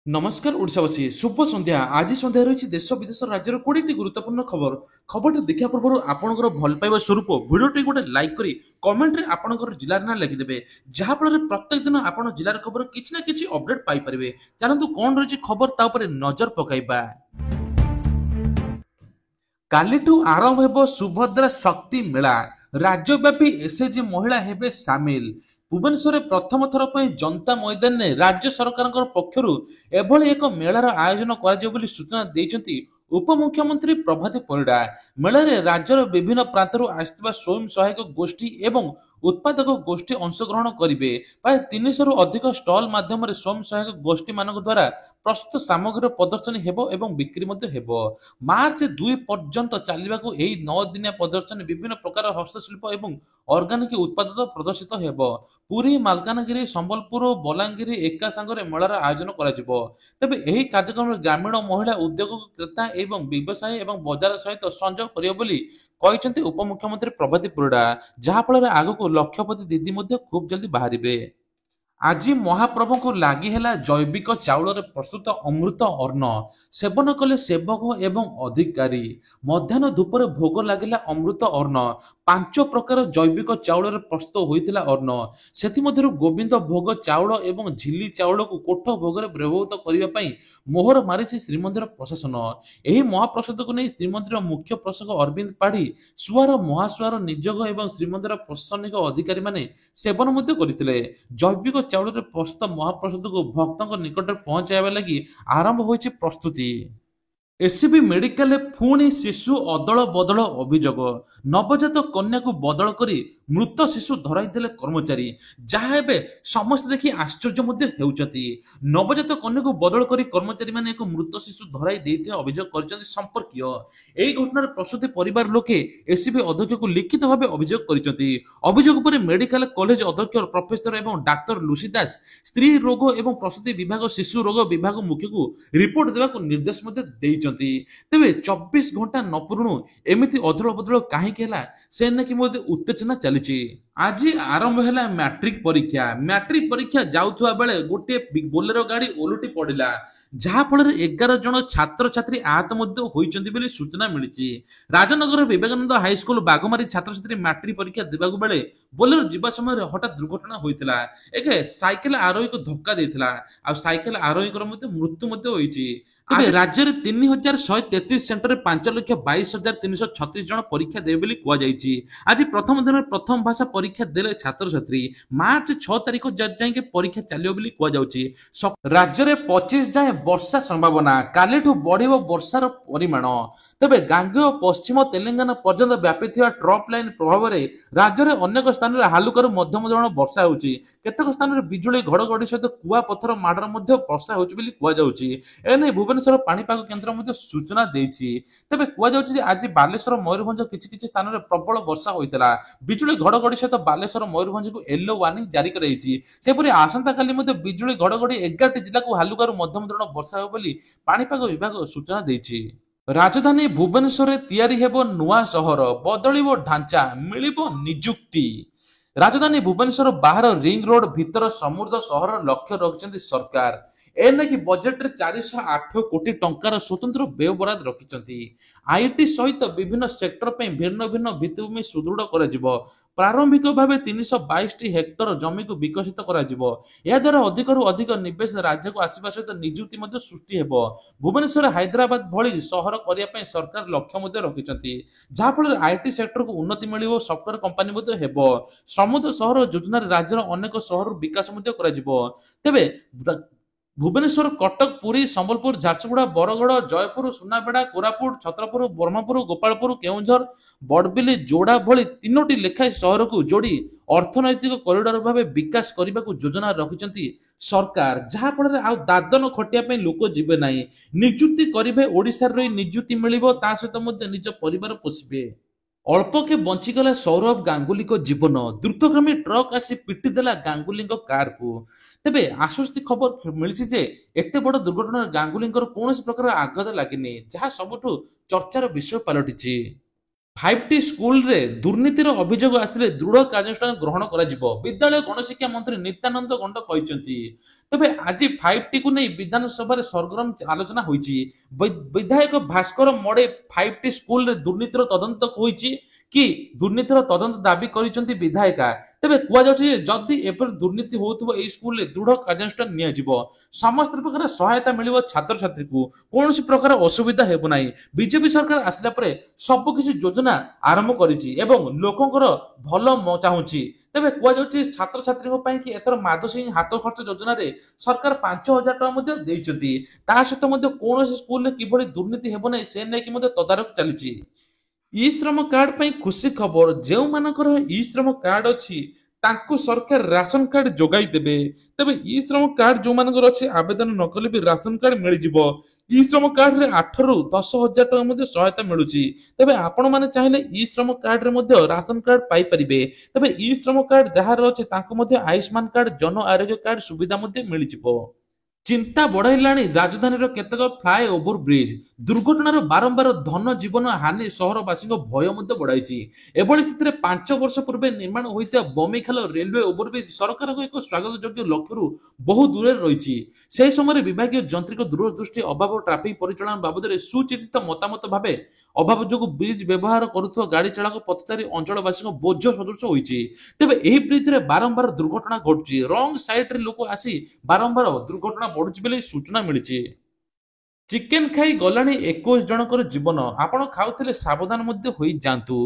नमस्कार ओडावासी शुभ संध्या आज संध्या रही देश विदेश राज्य 20टी गुरुत्वपूर्ण खबर खबर देखा पूर्व आपंकर भल पाइबा स्वरूप भिडियोटी गोटे लाइक करी कमेंट रे आपंकर जिलार ना लिखिदेवे जहाँफल प्रत्येक दिन आप जिलार खबर किसी ना कि अपडेट पाइपर जानतु कौन रही खबर ता उपरे नजर पकाइबा। कालिठू आरंभ हेब सुभद्रा शक्ति मेला राज्यव्यापी एसएचजी महिला हेबे सामिल। भुवनेश्वर प्रथम थर पर जनता मैदान में राज्य सरकार पक्षर एभली एक मेलार आयोजन कर सूचना देइछन्ति उपमुख्यमंत्री प्रभाती परिड़ा। मेलार राज्यर विभिन्न प्रांतरू आसिଥିବା स्वयं सहायक गोष्ठी एवं उत्पादक गोष्ठी अंशग्रहण करेंगे। प्राय 300 रु अधिक स्टल माध्यम स्वयं सहायक गोष्ठी मान द्वारा प्रस्तुत सामग्री प्रदर्शनी हेबो एवं बिक्री मध्य हेबो। मार्च 2 पर्यंत चलने यही 9 दिनिया प्रदर्शनी विभिन्न प्रकार हस्तशिल्प एवं अर्गानिक उत्पाद प्रदर्शित हेबो। पुरी मालकानगिरी संबलपुर बलांगीर एका सांगरे मेलार आयोजन करा। तेबे एही कार्यक्रम ग्रामीण महिला उद्योग क्रेता एवं व्यवसायी एवं बजार सहित संजोग करियो बोली କହିଛନ୍ତି उपमुख्यमंत्री प्रभाती परिड़ा। जहाँफल आगक लक्षपति दीदी मध्य खूब जल्दी बाहरिबे। आज महाप्रभु को लगी है जैविक चाउल प्रस्तुत अमृत अन्न सेवन कले सेवक एवं अधिकारी। मध्याह्न धूपर भोग लगिला अमृत अन्न 5 प्रकार जैविक चाउल प्रस्तुत होता अन्न से गोविंद भोग चाउल एवं झिली चाउल को कोठ भोग व्यवहृत करने मोहर मारी श्रीमंदिर प्रशासन। यही महाप्रसाद को नहीं श्रीमंदिर मुख्य प्रशासक अरविंद पाढ़ी सुआर महासुआर निजोग एवं श्रीमंदिर प्रशासनिक अधिकारी माने सेवन करते। जैविक चाउल प्रस्तुत महाप्रसाद को भक्तों निकट पहुंचाइबा लगी आरंभ होइछि प्रस्तुति। एससीबी मेडिकल पुणी शिशु अदल बदल अभियोग नवजात कन्या को बदल करी मृत शिशु धराई कर्मचारी जहाँ एवं समस्त देखि आश्चर्य। नवजात कन्या को बदल करी कर्मचारी माने एक मृत शिशु धराई देइथिबा अभियोग करछन्ति संपर्कीय। एही घटनार प्रसूति परिवार लोके एससीबी अध्यक्ष को लिखित भाव अभियोग करछन्ति। अभियोग पर मेडिकल कॉलेज अध्यक्ष प्रोफेसर एवं डाक्टर लुसी दास स्त्री रोग एवं प्रसूति विभाग शिशु रोग विभाग मुख्य को रिपोर्ट देवा निर्देश देइछन्ति। तेबे 24 घंटा न पूर्णु एमिति अदल बदल कहीं से उत्तेजना चली। आज आरंभ है मैट्रिक परीक्षा जाउथुआ बेले गोटे बोलेरो गाड़ी ओलटी पड़ा जहाँ फल 11 जन छात्र छात्री आहत होती सूचना मिली। राजनगर विवेकानंद हाईस्कल बागमारी छात्र छात्री मैट्रिक परीक्षा देवाक बेले बोलेरो जीवा समय हठात दुर्घटना होता एक साइकेल आरोही को धक्का देता आ साइकेल आरोही मृत्यु होती। राज्य में 3133 सेंटर 5,22,336 जन परीक्षा देवे कहुई। आज प्रथम दिन प्रथम भाषा परीक्षा देले छात्र छात्री मार्च 6 तारिख जाए परीक्षा चलियो कहु। राज्य में 25 जाए वर्षा संभावना कालीठू बढ़िबो वर्षार परिमाण। तेबे गांगेय पश्चिम तेलंगाना पर्यंत व्यापी ट्रफ लाइन प्रभाव में राज्य में अनेक स्थान में हालुकारू मध्यम धरण वर्षा होउची। केतक स्थान में बिजुली घड़घड़ी सहित कुआ पत्थर माडर वर्षा होउची कहु। एने भुवनेश्वर पाणीपाग केन्द्र सूचना देछि। तेबे कहु आज बालेश्वर मयूरभंज किछि स्थान में प्रबल वर्षा होता बिजुली घड़घड़ी सहित बालेश्वर मयूरभंज को येलो वार्निंग जारी कराई। सेपरि आसंता काली बिजुली घड़घड़ी 11टी जिला को हालुकारू मध्यम धरण वर्षा हो बोली पाणीपाग विभाग सूचना देछि। राजधानी भुवनेश्वर तैयारी हेबो नुआ सहर बदलिबो ढांचा मिलिबो निजुक्ति। राजधानी भुवनेश्वर बाहर रिंग रोड भीतर समृद्ध सहर लक्ष्य रखिछन्ति सरकार। एने कि बजेट रे 408 कोटी टंकार स्वतंत्र व्ययबराद रखिछन्ति। आईटी सहित विभिन्न सेक्टर पे भिन्न भिन्न भित्तिभूमि सुदृढ़ करा जिवो। प्रारंभिक भाव 322 हेक्टर जमी को विकसित करा जिवो। या द्वारा अधिकरू अधिक निवेश राज्य को आसीबा सहित नियुक्ति मध्ये सृष्टि हेबो। भुवनेश्वर हैदराबाद भली सहर करिया पे सरकार लक्ष्य मध्ये रखिछन्ति जहा फल आईटी सेक्टर को उन्नति मिलिबो सॉफ्टवेयर कंपनी मध्ये हेबो। समुद्र सहर योजना राज्यर अनेक सहर विकास मध्ये करा जिवो। तेबे भुवनेश्वर कटक पुरी संबलपुर झारसुगुड़ा बरगड़ जयपुर सुनाबेड़ा कोरापुट छत्रपुर ब्रह्मपुर गोपालपुर केउंझर बड़बिली जोड़ा भली 3टी लेखाएं सहर को जोड़ी अर्थनैतिक कॉरिडोर भाव विकास करने को योजना रखिछन्ति सरकार। जहाँ फल आ दादन खटिया पे लोक जीवे नाही नियुक्ति करिवे ओडिसा रे नियुक्ति मिलिबो ता सहित निज परिवार पोषिबे। अल्प के बंचीगला सौरभ गांगुली को जीवन द्रुतगामी ट्रक आसी पिटी देला गांगुली कार को। तेबे आश्वस्ति खबर मिली जे एते बड़ दुर्घटना गांगुली कौन प्रकार आघात लगिनी जहाँ सबुठु चर्चार विषय पलटिछि। फाइव स्कूल रे दुर्नीतिर अभियोग आसिले दृढ़ कार्यानुष्ठान ग्रहण कराଯିବ विद्यालय गणशिक्षा मंत्री नित्यानंद गंड କହିଛନ୍ତି। ତେବେ ଆଜି 5T କୁ ନେଇ ବିଧାନସଭାରେ ସରଗରମ ଆଲୋଚନା ହୋଇଛି। ବିଧାୟକ ଭାସ୍କର ମଡେ 5T ସ୍କୁଲରେ ଦୁର୍ନୀତିର ତଦନ୍ତ ହୋଇଛି କି ଦୁର୍ନୀତିର ତଦନ୍ତ ଦାବି କରିଛନ୍ତି ବିଧାୟିକା। ତେବେ କୁହାଯାଉଛି ଯେ ଯଦି ଏପରି ଦୁର୍ନୀତି ହେଉଥିବ ଏହି ସ୍କୁଲରେ ଦୃଢ କାର୍ଯ୍ୟାନୁଷ୍ଠାନ ନିଆଯିବ, ସମସ୍ତ ପ୍ରକାର ସହାୟତା ମିଳିବ ଛାତ୍ରଛାତ୍ରୀଙ୍କୁ, କୌଣସି ପ୍ରକାର ଅସୁବିଧା ହେବ ନାହିଁ। ବିଜେପି ସରକାର ଆସିଲା ପରେ ସବୁକିଛି ଯୋଜନା ଆରମ୍ଭ କରିଛି ଏବଂ ଲୋକଙ୍କର ଭଲ ଚାହୁଁଛି। ତେବେ କୁହାଯାଉଛି ଛାତ୍ରଛାତ୍ରୀଙ୍କ ପାଇଁ କି ଏଥର ମାଧୁସିଂ ହାତ ଖର୍ଚ୍ଚ ଯୋଜନାରେ ସରକାର 5,000 ଟଙ୍କା ମଧ୍ୟ ଦେଇଛନ୍ତି। ତା ସହିତ ମଧ୍ୟ କୌଣସି ସ୍କୁଲରେ କିଭଳି ଦୁର୍ନୀତି ହେବ ନାହିଁ ସେ ନେଇକି ମଧ୍ୟ ତଦାରଖ ଚାଲିଛି। ଇ ଶ୍ରମ କାର୍ଡ ପାଇଁ ଖୁସି ଖବର, ଯେଉଁମାନଙ୍କର ଇ ଶ୍ରମ କାର୍ଡ ଅଛି ତାଙ୍କୁ ସରକାର ରାସନ କାର୍ଡ ଯୋଗାଇ ଦେବେ। ତେବେ ଇ ଶ୍ରମ କାର୍ଡ ଯେଉଁମାନଙ୍କର ଅଛି ଆବେଦନ ନ କଲେ ବି ରାସନ କାର୍ଡ ମିଳିଯିବ। ଇ ଶ୍ରମ କାର୍ଡରେ 8ରୁ 10,000 ଟଙ୍କା ମଧ୍ୟ ସହାୟତା ମିଳୁଛି। ତେବେ ଆପଣମାନେ ଚାହିଁଲେ ଇ ଶ୍ରମ କାର୍ଡରେ ମଧ୍ୟ ରାସନ କାର୍ଡ ପାଇପାରିବେ। ତେବେ ଇ ଶ୍ରମ କାର୍ଡ ଯାହାର ଅଛି ତାଙ୍କୁ ମଧ୍ୟ ଆୟୁଷ୍ମାନ କାର୍ଡ, ଜନ ଆରୋଗ୍ୟ କାର୍ଡ ସୁବିଧା ମଧ୍ୟ ମିଳିଯିବ। ଚିନ୍ତା ବଢାଇଲାଣି ରାଜଧାନୀର କେତେକ ଫ୍ଲାଏ ଓଭର ବ୍ରିଜ। ଦୁର୍ଘଟଣାର ବାରମ୍ବାର ଧନ ଜୀବନ ହାନି ସହରବାସୀଙ୍କ ଭୟ ମଧ୍ୟ ବଢାଇଛି। ଏଭଳି ସ୍ଥିତିରେ 5 ବର୍ଷ ପୂର୍ବେ ନିର୍ମାଣ ହୋଇଥିବା ବମିଖାଲ ରେଲୱେ ଓଭରବ୍ରିଜ ସରକାରଙ୍କ ଏକ ସ୍ୱାଗତଯୋଗ୍ୟ ଲକ୍ଷ୍ୟରୁ ବହୁ ଦୂରରେ ରହିଛି। ସେହି ସମୟରେ ବିଭାଗୀୟ ଯନ୍ତ୍ରିକ ଦୂରଦୃଷ୍ଟି ଅଭାବ, ଟ୍ରାଫିକ ପରିଚାଳନା ବାବଦରେ ସୁଚିନ୍ତିତ ମତାମତ ଭାବେ ଅଭାବ ଯୋଗୁଁ ବ୍ରିଜ ବ୍ୟବହାର କରୁଥିବା ଗାଡି ଚାଳକ, ପଥଚାରୀ ଅଞ୍ଚଳବାସୀଙ୍କ ବୋଝ ସଦୃଶ ହୋଇଛି। ତେବେ ଏହି ବ୍ରିଜରେ ବାରମ୍ବାର ଦୁର୍ଘଟଣା ଘଟୁଛି। ରଙ୍ଗ ସାଇଡରେ ଲୋକ ଆସି ବାରମ୍ବାର ଦୁର୍ଘଟଣା ବଢୁଛି ବୋଲି ସୂଚନା ମିଳିଛି। ଚିକେନ ଖାଇ ଗଲାଣି 21 ଜଣଙ୍କର ଜୀବନ, ଆପଣ ଖାଉଥିଲେ ସାବଧାନ ମଧ୍ୟ ହୋଇଯାଆନ୍ତୁ।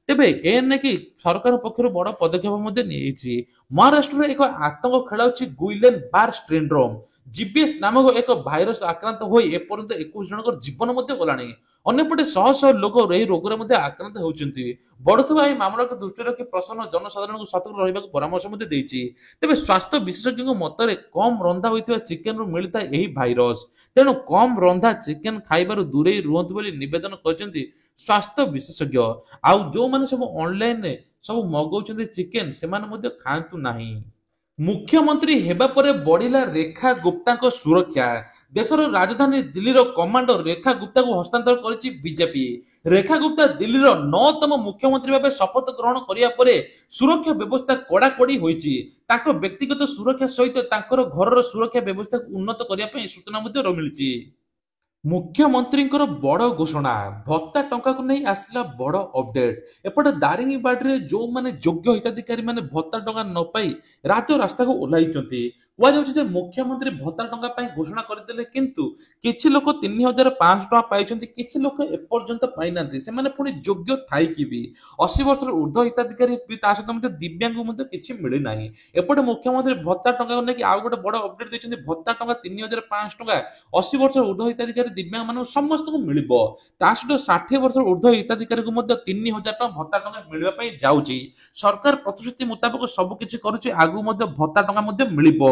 ତେବେ ଏ ନେଇକି ସରକାର ପକ୍ଷରୁ ବଡ ପଦକ୍ଷେପ ମଧ୍ୟ ନିଆଯାଇଛି। ମହାରାଷ୍ଟ୍ରରେ ଏକ ଆତଙ୍କ ଖେଳାଉଛି ଗୁଇଲେନ ବାର ସିଣ୍ଡ୍ରୋମ। ଜିବିଏସ୍ ନାମକ ଏକ ଭାଇରସ ଆକ୍ରାନ୍ତ ହୋଇ ଏପର୍ଯ୍ୟନ୍ତ 21 ଜଣଙ୍କର ଜୀବନ ମଧ୍ୟ ଗଲାଣି। ଅନ୍ୟପଟେ ଶହ ଶହ ଲୋକ ଏହି ରୋଗରେ ମଧ୍ୟ ଆକ୍ରାନ୍ତ ହେଉଛନ୍ତି। ବଢୁଥିବା ଏହି ମାମଲାକୁ ଦୃଷ୍ଟିରେ ରଖି ପ୍ରଶାସନ ଜନସାଧାରଣଙ୍କୁ ସତର୍କ ରହିବାକୁ ପରାମର୍ଶ ମଧ୍ୟ ଦେଇଛି। ତେବେ ସ୍ୱାସ୍ଥ୍ୟ ବିଶେଷଜ୍ଞଙ୍କ ମତରେ କମ୍ ରନ୍ଧା ହୋଇଥିବା ଚିକେନରୁ ମିଳିଥାଏ ଏହି ଭାଇରସ। ତେଣୁ କମ୍ ରନ୍ଧା ଚିକେନ ଖାଇବାରୁ ଦୂରେଇ ରୁହନ୍ତୁ ବୋଲି ନିବେଦନ କରିଛନ୍ତି ସ୍ୱାସ୍ଥ୍ୟ ବିଶେଷଜ୍ଞ। ଆଉ ଯୋଉମାନେ ସବୁ ଅନଲାଇନରେ ସବୁ ମଗଉଛନ୍ତି ଚିକେନ, ସେମାନେ ମଧ୍ୟ ଖାଆନ୍ତୁ ନାହିଁ। ମୁଖ୍ୟମନ୍ତ୍ରୀ ହେବା ପରେ ବଢିଲା ରେଖା ଗୁପ୍ତାଙ୍କ ସୁରକ୍ଷା। ଦେଶର ରାଜଧାନୀ ଦିଲ୍ଲୀର କମାଣ୍ଡର ରେଖା ଗୁପ୍ତାଙ୍କୁ ହସ୍ତାନ୍ତର କରିଛି ବିଜେପି। ରେଖା ଗୁପ୍ତା ଦିଲ୍ଲୀର 9ତମ ମୁଖ୍ୟମନ୍ତ୍ରୀ ଭାବେ ଶପଥ ଗ୍ରହଣ କରିବା ପରେ ସୁରକ୍ଷା ବ୍ୟବସ୍ଥା କଡାକଡି ହୋଇଛି। ତାଙ୍କ ବ୍ୟକ୍ତିଗତ ସୁରକ୍ଷା ସହିତ ତାଙ୍କର ଘରର ସୁରକ୍ଷା ବ୍ୟବସ୍ଥାକୁ ଉନ୍ନତ କରିବା ପାଇଁ ସୂଚନା ମଧ୍ୟ ମିଳିଛି। ମୁଖ୍ୟମନ୍ତ୍ରୀଙ୍କର ବଡ ଘୋଷଣା, ଭତ୍ତା ଟଙ୍କାକୁ ନେଇ ଆସିଲା ବଡ ଅପଡେଟ। ଏପଟେ ଦାରିଙ୍ଗିବାଡିରେ ଯୋଉମାନେ ଯୋଗ୍ୟ ହିତାଧିକାରୀ ମାନେ ଭତ୍ତା ଟଙ୍କା ନ ପାଇ ରାଜରାସ୍ତାକୁ ଓହ୍ଲାଇଛନ୍ତି। କୁହାଯାଉଛି ଯେ ମୁଖ୍ୟମନ୍ତ୍ରୀ ଭତ୍ତା ଟଙ୍କା ପାଇଁ ଘୋଷଣା କରିଦେଲେ, କିନ୍ତୁ କିଛି ଲୋକ 3,500 ଟଙ୍କା ପାଇଛନ୍ତି, କିଛି ଲୋକ ଏପର୍ଯ୍ୟନ୍ତ ପାଇନାହାନ୍ତି। ସେମାନେ ପୁଣି ଯୋଗ୍ୟ ଥାଇକି ବି 80 ବର୍ଷର ଉର୍ଦ୍ଧ୍ୱ ହିତାଧିକାରୀ ତା ସହିତ ମଧ୍ୟ ଦିବ୍ୟାଙ୍ଗଙ୍କୁ ମଧ୍ୟ କିଛି ମିଳିନାହିଁ। ଏପଟେ ମୁଖ୍ୟମନ୍ତ୍ରୀ ଭତ୍ତା ଟଙ୍କାକୁ ନେଇକି ଆଉ ଗୋଟେ ବଡ ଅପଡେଟ ଦେଇଛନ୍ତି। ଭତ୍ତା ଟଙ୍କା 3,500 ଟଙ୍କା 80 ବର୍ଷର ଉର୍ଦ୍ଧ୍ୱ ହିତାଧିକାରୀ ଦିବ୍ୟାଙ୍ଗ ମାନଙ୍କୁ ସମସ୍ତଙ୍କୁ ମିଳିବ। ତା ସହିତ 60 ବର୍ଷର ଉର୍ଦ୍ଧ୍ୱ ହିତାଧିକାରୀଙ୍କୁ ମଧ୍ୟ 3,000 ଟଙ୍କା ଭତ୍ତା ଟଙ୍କା ମିଳିବା ପାଇଁ ଯାଉଛି। ସରକାର ପ୍ରତିଶ୍ରୁତି ମୁତାବକ ସବୁ କିଛି କରୁଛି, ଆଗକୁ ମଧ୍ୟ ଭତ୍ତା ଟଙ୍କା ମଧ୍ୟ ମିଳିବ।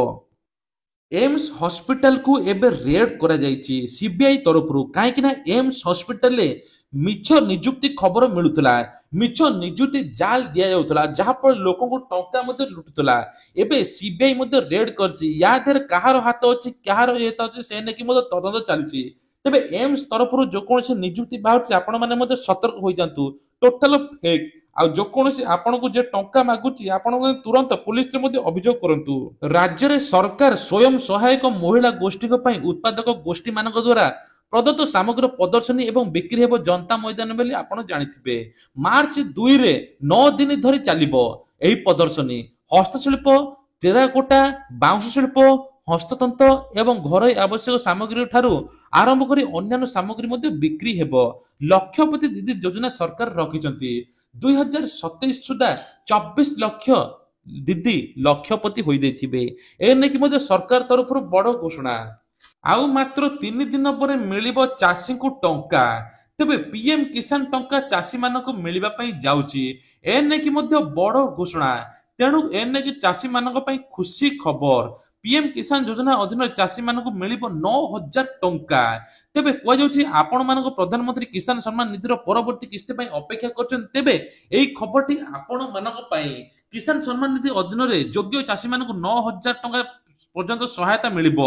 ଏମ୍ସ ହସ୍ପିଟାଲକୁ ଏବେ ରେଡ୍ କରାଯାଇଛି ସିବିଆଇ ତରଫରୁ। କାହିଁକି ନା ଏମ୍ସ ହସ୍ପିଟାଲରେ ମିଛ ନିଯୁକ୍ତି ଖବର ମିଳୁଥିଲା, ମିଛ ନିଯୁକ୍ତି ଜାଲ ଦିଆଯାଉଥିଲା, ଯାହାଫଳରେ ଲୋକଙ୍କୁ ଟଙ୍କା ମଧ୍ୟ ଲୁଟୁଥିଲା। ଏବେ ସିବିଆଇ ମଧ୍ୟ ରେଡ୍ କରିଛି। ୟା ଦେହରେ କାହାର ହାତ ଅଛି, କାହାର ହାତ ଅଛି ସେ ନେଇକି ମଧ୍ୟ ତଦନ୍ତ ଚାଲିଛି। ତେବେ ଏମ୍ସ ତରଫରୁ ଯେକୌଣସି ନିଯୁକ୍ତି ବାହାରୁଛି ଆପଣ ମାନେ ମଧ୍ୟ ସତର୍କ ହୋଇଯାଆନ୍ତୁ, ଟୋଟାଲ ଫେକ୍। ଆଉ ଯେକୌଣସି ଆପଣଙ୍କୁ ଯେ ଟଙ୍କା ମାଗୁଛି ଆପଣ ତୁରନ୍ତ ପୁଲିସରେ ମଧ୍ୟ ଅଭିଯୋଗ କରନ୍ତୁ। ରାଜ୍ୟରେ ସରକାର ସ୍ୱୟଂ ସହାୟକ ମହିଳା ଗୋଷ୍ଠୀଙ୍କ ପାଇଁ ଉତ୍ପାଦକ ଗୋଷ୍ଠୀ ମାନଙ୍କ ଦ୍ୱାରା ପ୍ରଦତ୍ତ ସାମଗ୍ରୀର ପ୍ରଦର୍ଶନୀ ଏବଂ ବିକ୍ରି ହେବ ଜନତା ମଇଦାନ ବୋଲି ଆପଣ ଜାଣିଥିବେ। ମାର୍ଚ୍ଚ 2ରେ 9 ଦିନ ଧରି ଚାଲିବ ଏହି ପ୍ରଦର୍ଶନୀ। ହସ୍ତଶିଳ୍ପ, ଟେରାକୋଟା, ବାଉଁଶ ଶିଳ୍ପ, ହସ୍ତତନ୍ତ ଏବଂ ଘରୋଇ ଆବଶ୍ୟକ ସାମଗ୍ରୀ ଠାରୁ ଆରମ୍ଭ କରି ଅନ୍ୟାନ୍ୟ ସାମଗ୍ରୀ ମଧ୍ୟ ବିକ୍ରି ହେବ। ଲକ୍ଷପତି ଦିଦି ଯୋଜନା ସରକାର ରଖିଛନ୍ତି। 2027 ସୁଦ୍ଧା 24 ଲକ୍ଷ ଦିଦି ଲକ୍ଷପତି ହୋଇଯାଇଥିବେ। ଏ ନେଇକି ମଧ୍ୟ ସରକାର ତରଫରୁ ବଡ ଘୋଷଣା। ଆଉ ମାତ୍ର 3 ଦିନ ପରେ ମିଳିବ ଚାଷୀଙ୍କୁ ଟଙ୍କା। ତେବେ ପିଏମ କିଷାନ ଟଙ୍କା ଚାଷୀ ମାନଙ୍କୁ ମିଳିବା ପାଇଁ ଯାଉଛି। ଏ ନେଇକି ମଧ୍ୟ ବଡ ଘୋଷଣା। ତେଣୁ ଏ ନେଇକି ଚାଷୀ ମାନଙ୍କ ପାଇଁ ଖୁସି ଖବର। ପିଏମ କିଷାନ ଯୋଜନା ଅଧୀନରେ ଚାଷୀ ମାନଙ୍କୁ ମିଳିବ 9,000 ଟଙ୍କା। ତେବେ କୁହାଯାଉଛି ଆପଣ ମାନଙ୍କ ପ୍ରଧାନମନ୍ତ୍ରୀ କିଷାନ ସମ୍ମାନ ନିଧିର ପରବର୍ତ୍ତୀ କିସ୍ତି ପାଇଁ ଅପେକ୍ଷା କରିଛନ୍ତି। ତେବେ ଏହି ଖବରଟି ଆପଣ ମାନଙ୍କ ପାଇଁ। କିଷାନ ସମ୍ମାନ ନିଧି ଅଧୀନରେ ଯୋଗ୍ୟ ଚାଷୀ ମାନଙ୍କୁ 9,000 ଟଙ୍କା পর্যন্ত সহাୟତା ମିଳିବ।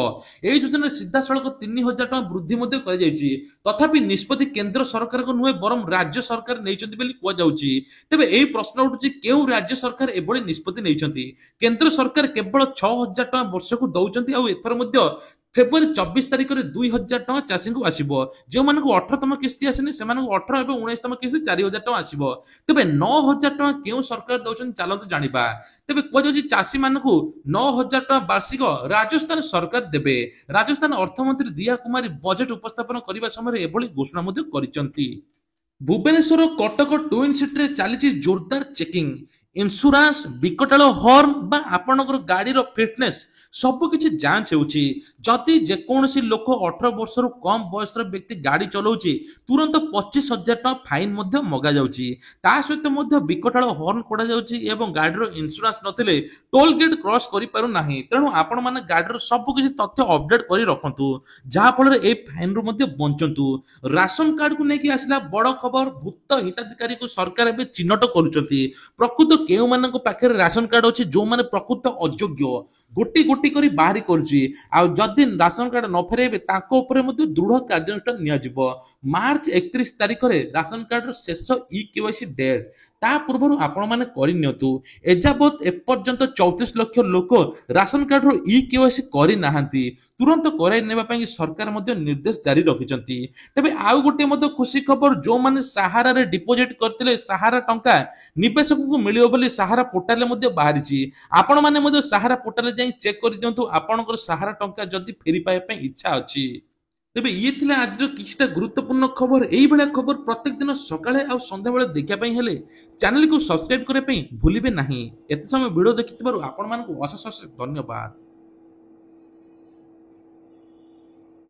এই ଯୋଜନାରେ ସିଧାସଳଖ 3,000 ଟଙ୍କା ବୃଦ୍ଧି ମଧ୍ୟ କରାଯାଇଛି। ତଥାପି ନିଷ୍ପତ୍ତି କେନ୍ଦ୍ର ସରକାରଙ୍କ ନୁହେଁ ବରଂ ରାଜ୍ୟ ସରକାର ନେଇଛନ୍ତି ବୋଲି କୁହାଯାଉଛି। ତେବେ ଏହି ପ୍ରଶ୍ନ ଉଠୁଛି କେଉଁ ରାଜ୍ୟ ସରକାର ଏଭଳି ନିଷ୍ପତ୍ତି ନେଇଛନ୍ତି? କେନ୍ଦ୍ର ସରକାର କେବଳ 6,000 ଟଙ୍କା ବର୍ଷକୁ ଦଉଛନ୍ତି ଆଉ ଏଥର ମଧ୍ୟ ଫେବୃଆରୀ 24 ତାରିଖରେ 2,000 ଟଙ୍କା ଚାଷୀଙ୍କୁ ଆସିବ। ଯେଉଁମାନଙ୍କୁ 18ତମ କିସ୍ତି ଆସିନି ସେମାନଙ୍କୁ 18 ଏବଂ 19ତମ କିସ୍ତି 4,000 ଟଙ୍କା ଆସିବ। ତେବେ 9,000 ଟଙ୍କା କେଉଁ ସରକାର ଦଉଛନ୍ତି ଚାଲନ୍ତୁ ଜାଣିବା। ତେବେ କୁହାଯାଉଛି ଚାଷୀମାନଙ୍କୁ 9,000 ଟଙ୍କା ବାର୍ଷିକ ରାଜସ୍ଥାନ ସରକାର ଦେବେ। ରାଜସ୍ଥାନ ଅର୍ଥମନ୍ତ୍ରୀ ଦିୟା କୁମାରୀ ବଜେଟ ଉପସ୍ଥାପନ କରିବା ସମୟରେ ଏଭଳି ଘୋଷଣା ମଧ୍ୟ କରିଛନ୍ତି। ଭୁବନେଶ୍ୱର କଟକ ଟୁଇନ୍ ସିଟିରେ ଚାଲିଛି ଜୋରଦାର ଚେକିଂ। ଇନ୍ସୁରାନ୍ସ, ବିକଟାଳ ହର୍ନ ବା ଆପଣଙ୍କର ଗାଡ଼ିର ଫିଟନେସ୍ ସବୁକିଛି ଯାଞ୍ଚ ହେଉଛି। ଯଦି ଯେକୌଣସି ଲୋକ 18 ବର୍ଷରୁ କମ୍ ବୟସର ବ୍ୟକ୍ତି ଗାଡ଼ି ଚଲାଉଛି ତୁରନ୍ତ 25,000 ଟଙ୍କା ଫାଇନ୍ ମଧ୍ୟ ମଗାଯାଉଛି। ତା ସହିତ ମଧ୍ୟ ବିକଟାଳ ହର୍ନ କରାଯାଉଛି ଏବଂ ଗାଡ଼ିର ଇନ୍ସୁରାନ୍ସ ନଥିଲେ ଟୋଲ ଗେଟ୍ କ୍ରସ୍ କରିପାରୁନାହିଁ। ତେଣୁ ଆପଣମାନେ ଗାଡ଼ିର ସବୁକିଛି ତଥ୍ୟ ଅପଡେଟ୍ କରି ରଖନ୍ତୁ, ଯାହାଫଳରେ ଏହି ଫାଇନ୍ରୁ ମଧ୍ୟ ବଞ୍ଚନ୍ତୁ। ରାସନ କାର୍ଡକୁ ନେଇକି ଆସିଲା ବଡ଼ ଖବର। ଭୂତ ହିତାଧିକାରୀକୁ ସରକାର ଏବେ ଚିହ୍ନଟ କରୁଛନ୍ତି। ପ୍ରକୃତ କେଉଁମାନଙ୍କ ପାଖରେ ରାସନ କାର୍ଡ ଅଛି, ଯେଉଁମାନେ ପ୍ରକୃତ ଅଯୋଗ୍ୟ ଗୋଟି ଗୋଟି କରି ବାହାରି କରୁଛି। ଆଉ ଯଦି ରାସନ କାର୍ଡ ନ ଫେରାଇବେ ତାଙ୍କ ଉପରେ ମଧ୍ୟ ଦୃଢ଼ କାର୍ଯ୍ୟାନୁଷ୍ଠାନ ନିଆଯିବ। ମାର୍ଚ୍ଚ 31 ତାରିଖରେ ରାସନ କାର୍ଡର ଶେଷ ଇକେୱାଇସି ଡେଟ୍। ତା ପୂର୍ବରୁ ଆପଣମାନେ କରିନିଅନ୍ତୁ। ଏଯାବତ୍ ଏପର୍ଯ୍ୟନ୍ତ 34 ଲକ୍ଷ ଲୋକ ରାସନ କାର୍ଡର ଇକେୱାଇସି କରିନାହାନ୍ତି। ତୁରନ୍ତ କରାଇ ନେବା ପାଇଁ ସରକାର ମଧ୍ୟ ନିର୍ଦ୍ଦେଶ ଜାରି ରଖିଛନ୍ତି। ତେବେ ଆଉ ଗୋଟିଏ ମଧ୍ୟ ଖୁସି ଖବର, ଯେଉଁମାନେ ସାହାରାରେ ଡିପୋଜିଟ୍ କରିଥିଲେ ସାହାରା ଟଙ୍କା ନିବେଶକଙ୍କୁ ମିଳିବ ବୋଲି ସାହାରା ପୋର୍ଟାଲରେ ମଧ୍ୟ ବାହାରିଛି। ଆପଣମାନେ ମଧ୍ୟ ସାହାରା ପୋର୍ଟାଲରେ ଯାଇ ଚେକ୍ କରିଦିଅନ୍ତୁ ଆପଣଙ୍କର ସାହାରା ଟଙ୍କା ଯଦି ଫେରି ପାଇବା ପାଇଁ ଇଚ୍ଛା ଅଛି। ତେବେ ଇଏ ଥିଲା ଆଜିର କିଛିଟା ଗୁରୁତ୍ୱପୂର୍ଣ୍ଣ ଖବର। ଏଇଭଳିଆ ଖବର ପ୍ରତ୍ୟେକ ଦିନ ସକାଳେ ଆଉ ସନ୍ଧ୍ୟାବେଳେ ଦେଖିବା ପାଇଁ ହେଲେ ଚ୍ୟାନେଲକୁ ସବସ୍କ୍ରାଇବ କରିବା ପାଇଁ ଭୁଲିବେ ନାହିଁ। ଏତେ ସମୟ ଭିଡ଼ିଓ ଦେଖିଥିବାରୁ ଆପଣମାନଙ୍କୁ ଅଶେଷ ଅଶେଷ ଧନ୍ୟବାଦ।